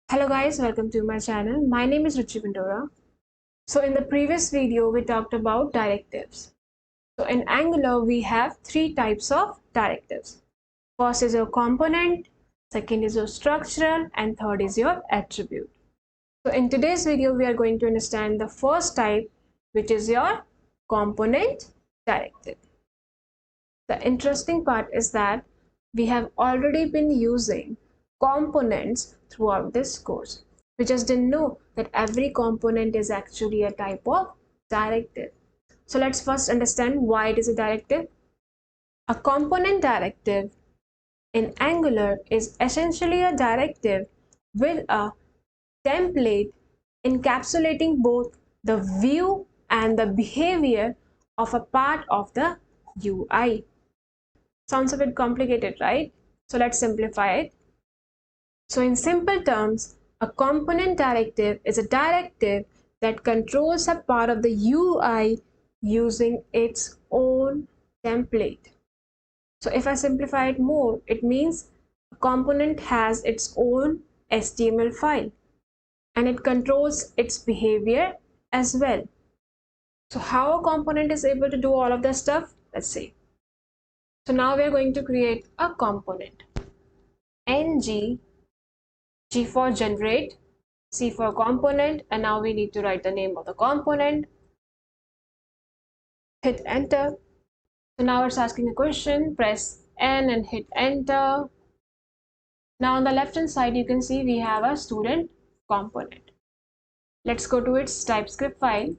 Hello guys, welcome to my channel. My name is Ruchi Pundora. So in the previous video, we talked about directives. So in Angular, we have three types of directives. First is your component, second is your structural, and third is your attribute. So in today's video, we are going to understand the first type, which is your component directive. The interesting part is that we have already been using components throughout this course. We just didn't know that every component is actually a type of directive. So let's first understand why it is a directive. A component directive in Angular is essentially a directive with a template encapsulating both the view and the behavior of a part of the UI. Sounds a bit complicated, right? So let's simplify it. So in simple terms, a component directive is a directive that controls a part of the UI using its own template. So if I simplify it more, it means a component has its own HTML file and it controls its behavior as well. So how a component is able to do all of that stuff? Let's see. So now we are going to create a component. G for generate, C for component, and now we need to write the name of the component. Hit enter. So now it's asking a question, press N and hit enter. Now on the left hand side, you can see we have a student component. Let's go to its TypeScript file.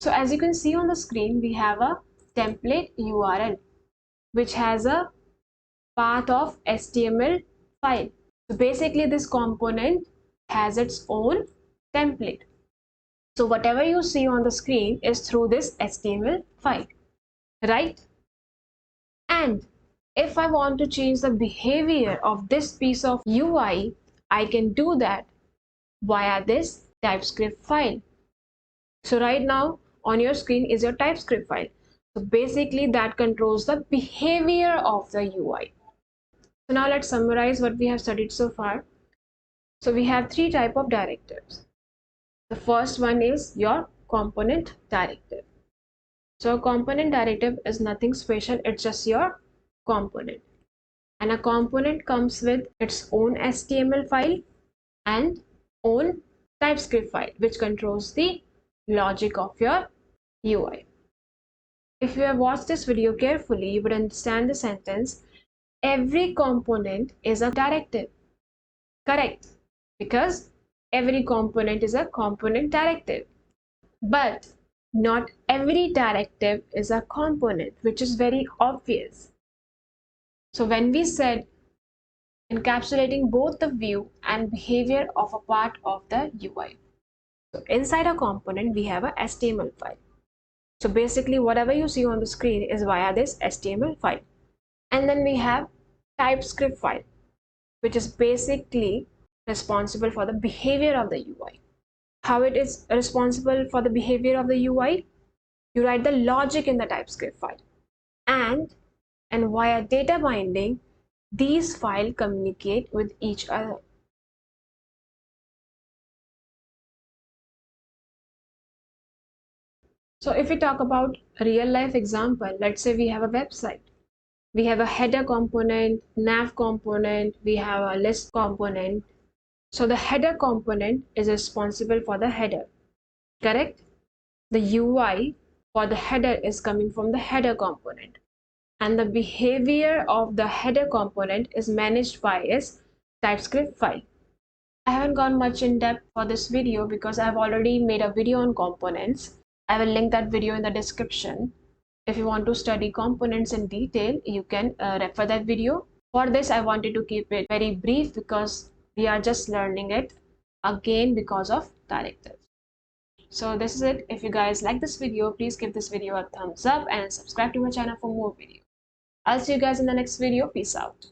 So as you can see on the screen, we have a template URL, which has a path of HTML file. So basically this component has its own template. So whatever you see on the screen is through this HTML file, right? And if I want to change the behavior of this piece of UI, I can do that via this TypeScript file. So right now on your screen is your TypeScript file. So basically that controls the behavior of the UI. So now let's summarize what we have studied so far. So we have three types of directives. The first one is your component directive. So a component directive is nothing special, it's just your component. And a component comes with its own HTML file and own TypeScript file, which controls the logic of your UI. If you have watched this video carefully, you would understand the sentence, every component is a directive. Correct, because every component is a component directive. But not every directive is a component, which is very obvious. So when we said encapsulating both the view and behavior of a part of the UI. So inside a component, we have a HTML file. So basically whatever you see on the screen is via this HTML file. And then we have TypeScript file, which is basically responsible for the behavior of the UI. How it is responsible for the behavior of the UI? You write the logic in the TypeScript file. And via data binding, these files communicate with each other. So if we talk about a real life example, let's say we have a website. We have a header component, nav component, we have a list component. So the header component is responsible for the header, correct? The UI for the header is coming from the header component. And the behavior of the header component is managed by its TypeScript file. I haven't gone much in depth for this video because I've already made a video on components. I will link that video in the description. If you want to study components in detail, you can refer that video. For this, I wanted to keep it very brief because we are just learning it again because of directives. So this is it. If you guys like this video, please give this video a thumbs up and subscribe to my channel for more videos. I'll see you guys in the next video. Peace out.